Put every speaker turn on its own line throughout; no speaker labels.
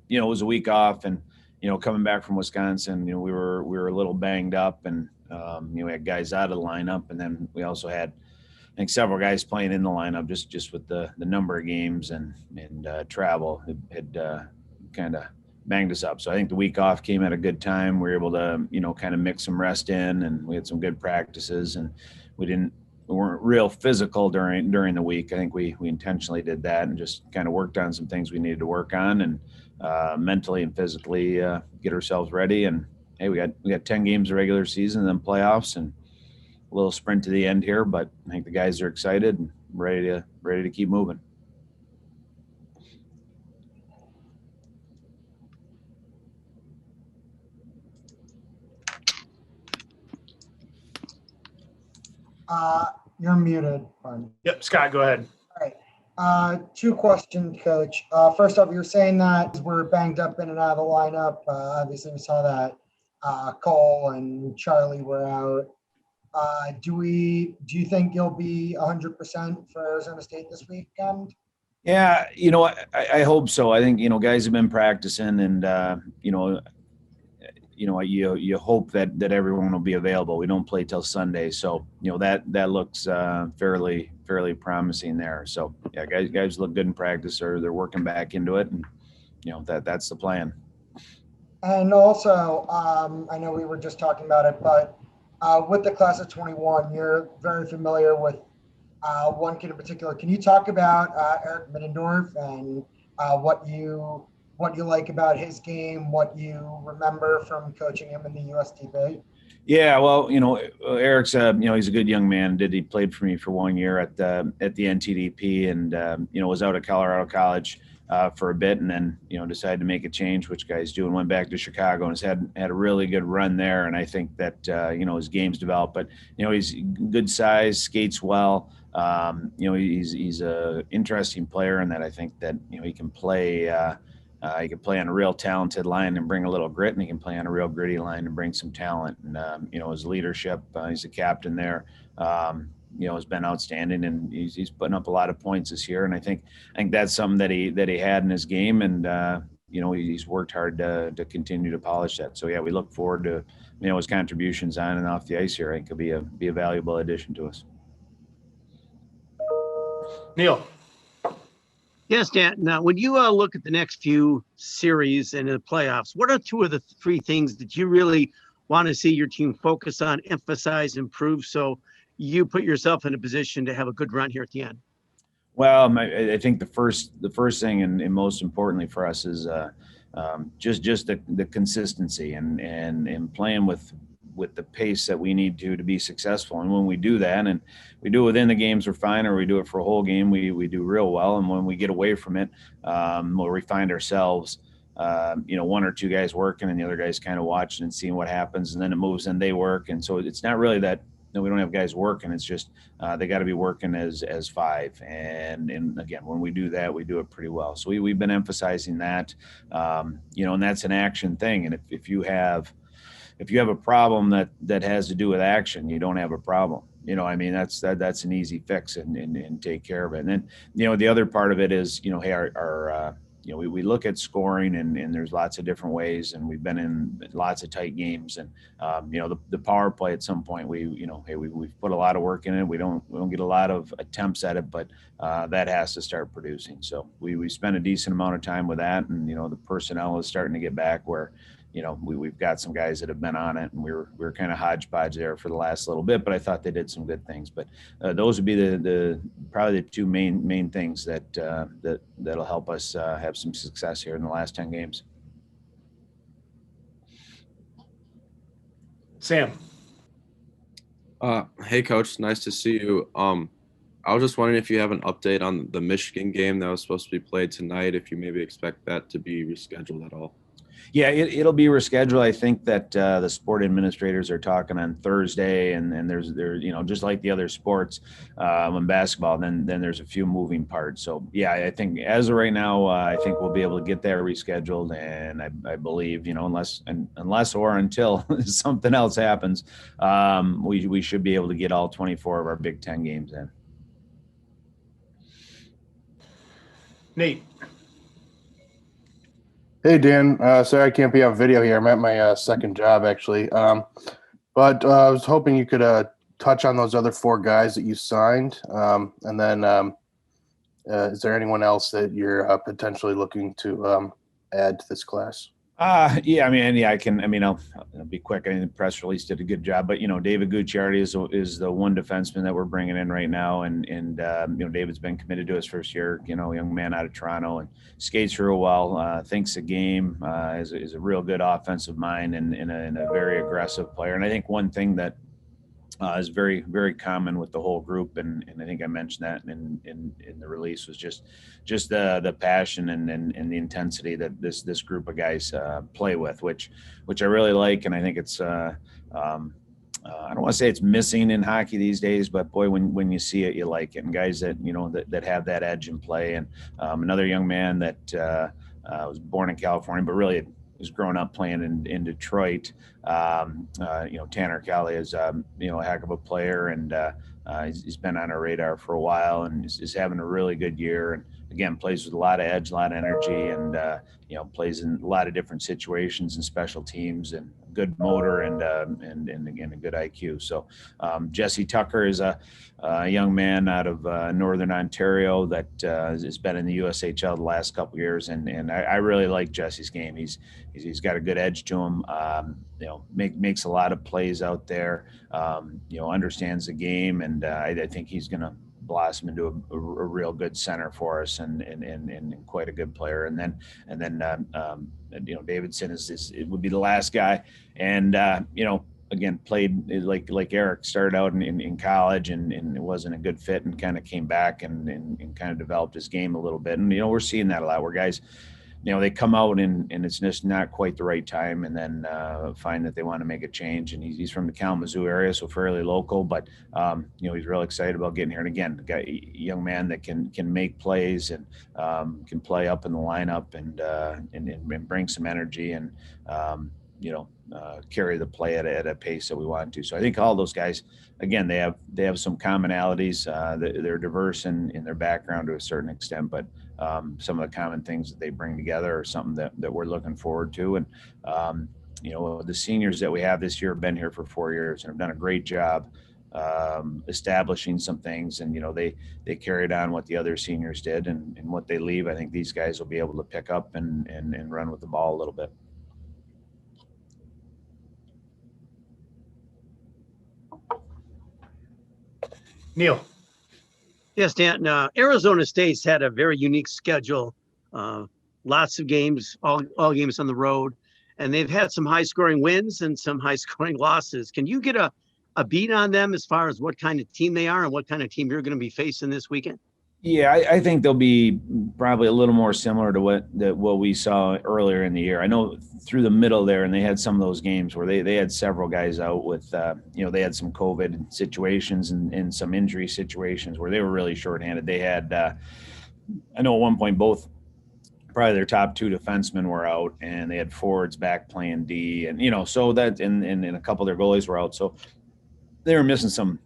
it was a week off, and coming back from Wisconsin, we were a little banged up, and we had guys out of the lineup, and then we also had, I think, several guys playing in the lineup just with the number of games and travel had kind of banged us up. So I think the week off came at a good time. We were able to kind of mix some rest in, and we had some good practices, and we weren't real physical during the week. I think we intentionally did that and just kind of worked on some things we needed to work on, and mentally and physically get ourselves ready. And hey, we got 10 games of regular season and then playoffs, and a little sprint to the end here, but I think the guys are excited and ready to keep moving.
You're muted. Pardon.
Yep, Scott, go ahead.
All right. Two questions, Coach. First off, you're saying that we're banged up in and out of the lineup. Obviously, we saw that Cole and Charlie were out. Do you think you'll be 100% for Arizona State this weekend?
Yeah, I hope so. I think guys have been practicing, and you hope that everyone will be available. We don't play till Sunday, so that looks fairly promising there. So yeah, guys look good in practice, or they're working back into it, and that's the plan.
And also, I know we were just talking about it, but with the class of 21, you're very familiar with one kid in particular. Can you talk about Eric Middendorf and what you like about his game, what you remember from coaching him in the USTB?
Yeah, well, Eric's he's a good young man. He played for me for 1 year at the NTDP, and was out at Colorado College for a bit, and then decided to make a change, which guys do, and went back to Chicago, and has had a really good run there. And I think that his game's developed, but he's good size, skates well. He's a interesting player, in that I think that he can play. He can play on a real talented line and bring a little grit, and he can play on a real gritty line and bring some talent. And his leadership, he's a captain there. Has been outstanding, and he's putting up a lot of points this year. And I think that's something that he had in his game, and he's worked hard to continue to polish that. So yeah, we look forward to his contributions on and off the ice here. I think he'll be a valuable addition to us.
Neil.
Yes, Dan. Now, when you look at the next few series and the playoffs, what are two of the three things that you really want to see your team focus on, emphasize, improve, so you put yourself in a position to have a good run here at the end?
Well, I think the first thing and most importantly for us is just the consistency and playing with the pace that we need to be successful. And when we do that, and we do it within the games, we're fine, or we do it for a whole game, we do real well. And when we get away from it, where we find ourselves, one or two guys working and the other guys kind of watching and seeing what happens, and then it moves and they work. And so it's not really that we don't have guys working. It's just they got to be working as five. And again, when we do that, we do it pretty well. So we've been emphasizing that, and that's an action thing. And if you have a problem that has to do with action, you don't have a problem. That's an easy fix and take care of it. And then, the other part of it is, hey, our we look at scoring, and there's lots of different ways, and we've been in lots of tight games, and the power play at some point, we've put a lot of work in it. We don't get a lot of attempts at it, but that has to start producing. So we spend a decent amount of time with that, and the personnel is starting to get back where we've got some guys that have been on it, and we were kind of hodgepodge there for the last little bit, but I thought they did some good things. But those would be the probably the two main things that'll help us have some success here in the last 10 games.
Sam.
Hey, Coach. Nice to see you. I was just wondering if you have an update on the Michigan game that was supposed to be played tonight, if you maybe expect that to be rescheduled at all.
Yeah, it'll be rescheduled. I think that the sport administrators are talking on Thursday, and there's just like the other sports, in basketball, then there's a few moving parts. So yeah, I think as of right now, I think we'll be able to get that rescheduled, and I believe unless or until something else happens, we should be able to get all 24 of our Big Ten games in.
Nate. Hey, Dan. Sorry I can't be on video here. I'm at my second job, actually. But I was hoping you could touch on those other four guys that you signed. And then is there anyone else that you're potentially looking to add to this class?
Yeah, I mean, yeah, I'll be quick. I mean, the press release did a good job, but David Gucciardi is the one defenseman that we're bringing in right now, and David's been committed to his first year. Young man out of Toronto and skates real well. Thinks the game is a real good offensive mind and a very aggressive player. And I think one thing that is very, very common with the whole group, and I think I mentioned that in the release, was just the passion and the intensity that this group of guys play with, which I really like, and I think it's I don't want to say it's missing in hockey these days, but boy, when you see it, you like it. And guys that that have that edge in play, and another young man that was born in California, but really was growing up playing in Detroit. Tanner Kelly is a heck of a player, and he's been on our radar for a while, and is having a really good year. And again, plays with a lot of edge, a lot of energy, and plays in a lot of different situations and special teams, and good motor, and again a good IQ. So Jesse Tucker is a young man out of Northern Ontario that has been in the USHL the last couple of years, and I really like Jesse's game. He's got a good edge to him. Makes a lot of plays out there. Understands the game, and I think he's going to blossom into a real good center for us, and quite a good player. And then Davidson it would be the last guy, and again, played like Eric, started out in college and it wasn't a good fit, and kind of came back and kind of developed his game a little bit. And we're seeing that a lot where guys, they come out and it's just not quite the right time, and then find that they want to make a change. And he's from the Kalamazoo area, so fairly local, but he's real excited about getting here. And again, a young man that can make plays and can play up in the lineup and bring some energy, and carry the play at a pace that we want to. So I think all those guys, again, they have some commonalities. They're diverse in their background to a certain extent, but some of the common things that they bring together are something that we're looking forward to. And the seniors that we have this year have been here for 4 years and have done a great job establishing some things, and they carried on what the other seniors did, and what they leave, I think these guys will be able to pick up and run with the ball a little bit.
Neil.
Yes, Dan. Arizona State's had a very unique schedule. Lots of games, all games on the road, and they've had some high-scoring wins and some high-scoring losses. Can you get a beat on them as far as what kind of team they are and what kind of team you're going to be facing this weekend?
Yeah, I think they'll be probably a little more similar to what we saw earlier in the year. I know through the middle there, and they had some of those games where they had several guys out with, they had some COVID situations and some injury situations where they were really shorthanded. They had, I know at one point, probably their top two defensemen were out, and they had forwards back playing D, and, so that, and a couple of their goalies were out. So they were missing some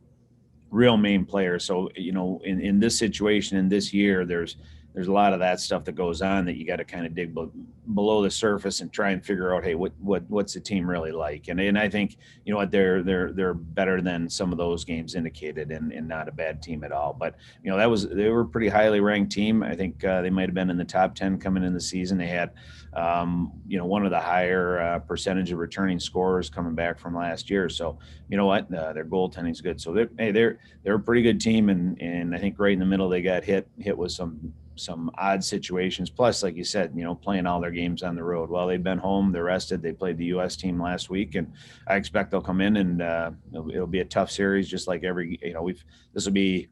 real main players. So, in this situation, in this year, there's a lot of that stuff that goes on that you got to kind of dig below the surface and try and figure out, hey, what's the team really like? And I think, they're better than some of those games indicated, and not a bad team at all. But, they were a pretty highly ranked team. I think they might've been in the top 10 coming in the season. They had, one of the higher percentage of returning scorers coming back from last year. So, their goaltending is good. So they're a pretty good team. And I think right in the middle, they got hit with some odd situations. Plus, like you said, playing all their games on the road. Well, they've been home, they're rested. They played the U.S. team last week, and I expect they'll come in and it'll be a tough series, just like this will be,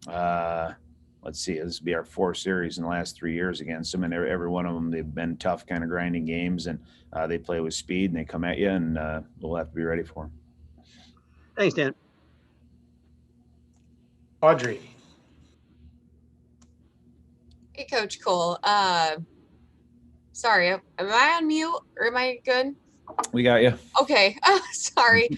let's see, this will be our fourth series in the last 3 years against them, and every one of them, they've been tough, kind of grinding games, and they play with speed, and they come at you, and we'll have to be ready for them.
Thanks, Dan.
Audrey.
Hey, Coach Cole. Sorry, am I on mute or am I good?
We got you.
Okay. Sorry.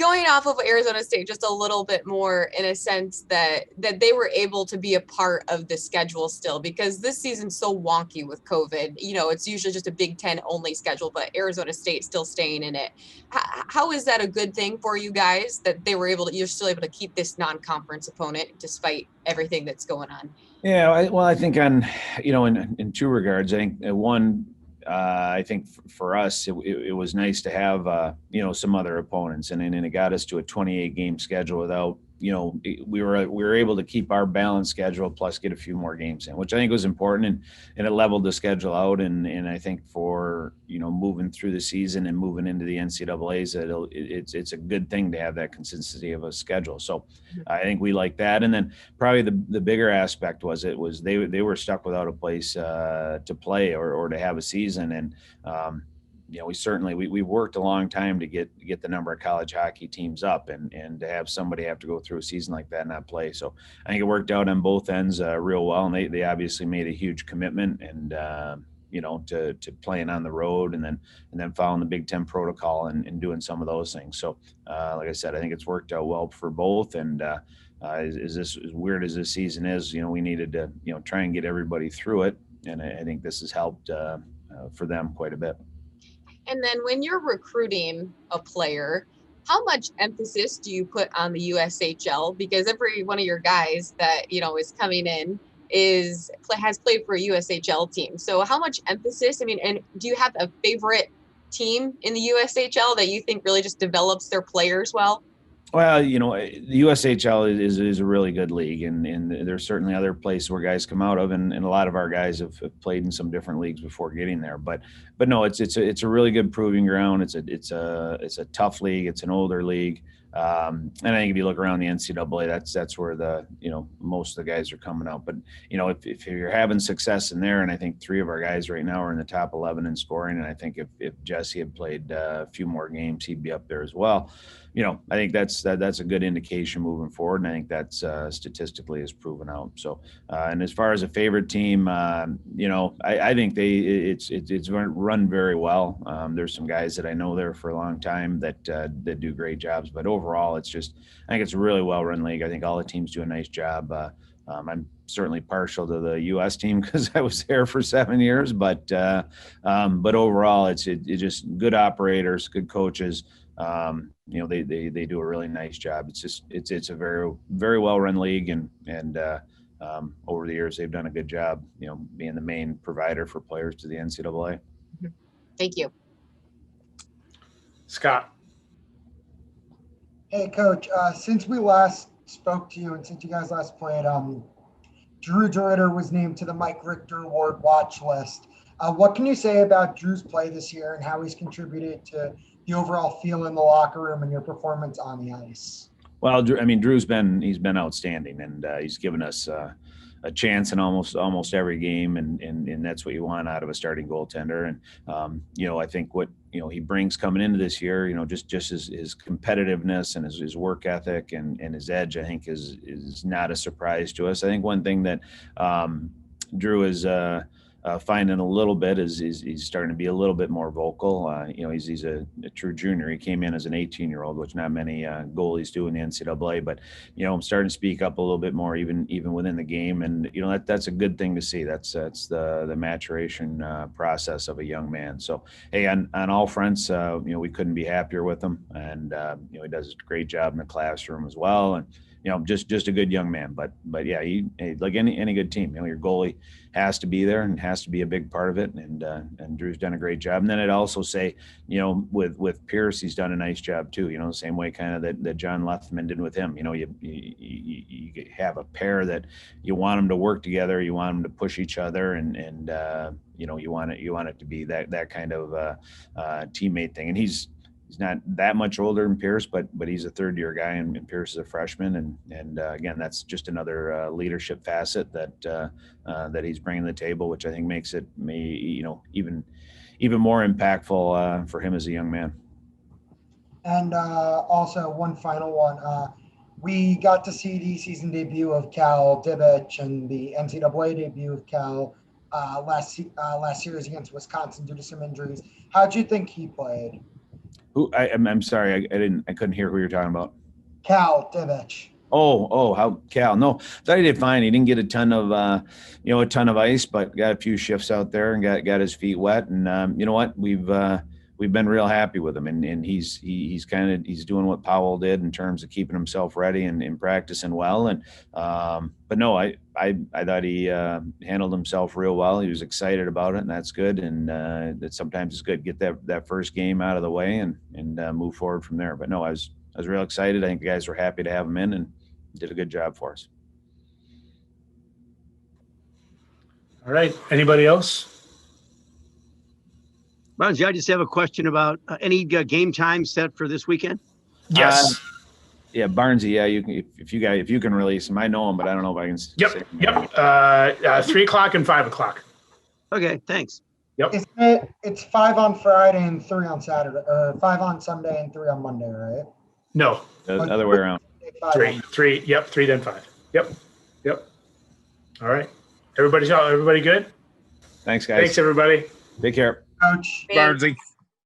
going off of Arizona State just a little bit more in a sense that they were able to be a part of the schedule still, because this season's so wonky with COVID. You know, it's usually just a Big Ten only schedule, but Arizona State still staying in it. How is that a good thing for you guys that you're still able to keep this non-conference opponent despite everything that's going on?
Yeah, I think in two regards. I think one, I think for us, it was nice to have, some other opponents, and it got us to a 28 game schedule without, we were able to keep our balanced schedule plus get a few more games in, which I think was important, and it leveled the schedule out. And I think for, moving through the season and moving into the NCAA's, it's a good thing to have that consistency of a schedule. So I think we like that. And then probably the bigger aspect was they were stuck without a place to play or to have a season. And, we worked a long time to get the number of college hockey teams up, and to have somebody have to go through a season like that and not play. So I think it worked out on both ends real well. And they obviously made a huge commitment, and, to playing on the road and then following the Big Ten protocol and doing some of those things. So like I said, I think it's worked out well for both. And as weird as this season is, we needed to, try and get everybody through it. And I think this has helped for them quite a bit.
And then when you're recruiting a player, how much emphasis do you put on the USHL? Because every one of your guys that, is coming in has played for a USHL team. So how much emphasis, and do you have a favorite team in the USHL that you think really just develops their players well?
Well, the USHL is a really good league, and there's certainly other places where guys come out of, and a lot of our guys have played in some different leagues before getting there. But no, it's a really good proving ground. It's a tough league. It's an older league, and I think if you look around the NCAA, that's where the most of the guys are coming out. But if you're having success in there, and I think 3 of our guys right now are in the top 11 in scoring, and I think if Jesse had played a few more games, he'd be up there as well. I think that's a good indication moving forward, and I think that's statistically is proven out. So, and as far as a favorite team, I think it's run very well. There's some guys that I know there for a long time that do great jobs, but overall, I think it's a really well run league. I think all the teams do a nice job. I'm certainly partial to the U.S. team because I was there for 7 years, but overall, it's just good operators, good coaches. They do a really nice job. It's a very, very well run league, and over the years they've done a good job, being the main provider for players to the NCAA.
Thank you.
Scott.
Hey, Coach. Since we last spoke to you and since you guys last played, Drew DeRitter was named to the Mike Richter Award watch list. What can you say about Drew's play this year and how he's contributed to the overall feel in the locker room and your performance on the ice?
Well, Drew's been outstanding, and he's given us a chance in almost every game, and that's what you want out of a starting goaltender. And I think what he brings coming into this year, just his competitiveness and his work ethic and his edge, I think is not a surprise to us. I think one thing that Drew is finding a little bit is he's starting to be a little bit more vocal. He's a true junior. He came in as an 18-year-old, which not many goalies do in the NCAA. But I'm starting to speak up a little bit more, even within the game, and that's a good thing to see. That's the maturation process of a young man. So hey, on all fronts, we couldn't be happier with him, and he does a great job in the classroom as well, and just a good young man. But yeah, he like any good team, your goalie has to be there and has to be a big part of it. And Drew's done a great job. And then I'd also say, with Pierce, he's done a nice job too. The same way kind of that John Lethman did with him. You have a pair that you want them to work together. You want them to push each other, and you want it to be that kind of teammate thing. And he's not that much older than Pierce, but he's a third-year guy, and Pierce is a freshman. And again, that's just another leadership facet that he's bringing to the table, which I think makes it even more impactful for him as a young man. And
also one final one. We got to see the season debut of Cal Dibbich and the NCAA debut of Cal last series against Wisconsin due to some injuries. How'd you think he played?
I'm sorry, I couldn't hear who you're talking about.
Cal Divich.
How Cal? No, thought he did fine. He didn't get a ton of ice, but got a few shifts out there and got his feet wet. And you know what? We've been real happy with him, and he's doing what Powell did in terms of keeping himself ready and practicing well. And but no, I thought he handled himself real well. He was excited about it, and that's good. And that sometimes it's good to get that first game out of the way and move forward from there. But no, I was real excited. I think the guys were happy to have him in and did a good job for us.
All right. Anybody else?
Bonzi, I just have a question about any game time set for this weekend?
Yes.
Yeah, Barnesy. Yeah, you can if you can release him. I know him, but I don't know if I can.
Yep. 3 o'clock and 5 o'clock.
Okay, thanks.
Isn't it? It's 5 on Friday and 3 on Saturday, or 5 on Sunday and 3 on Monday, right?
No.
The other way around.
3. Yep. 3 then 5. Yep. All right. Everybody good?
Thanks, guys.
Thanks, everybody.
Take care.
Coach.
Thanks.
Barnesy.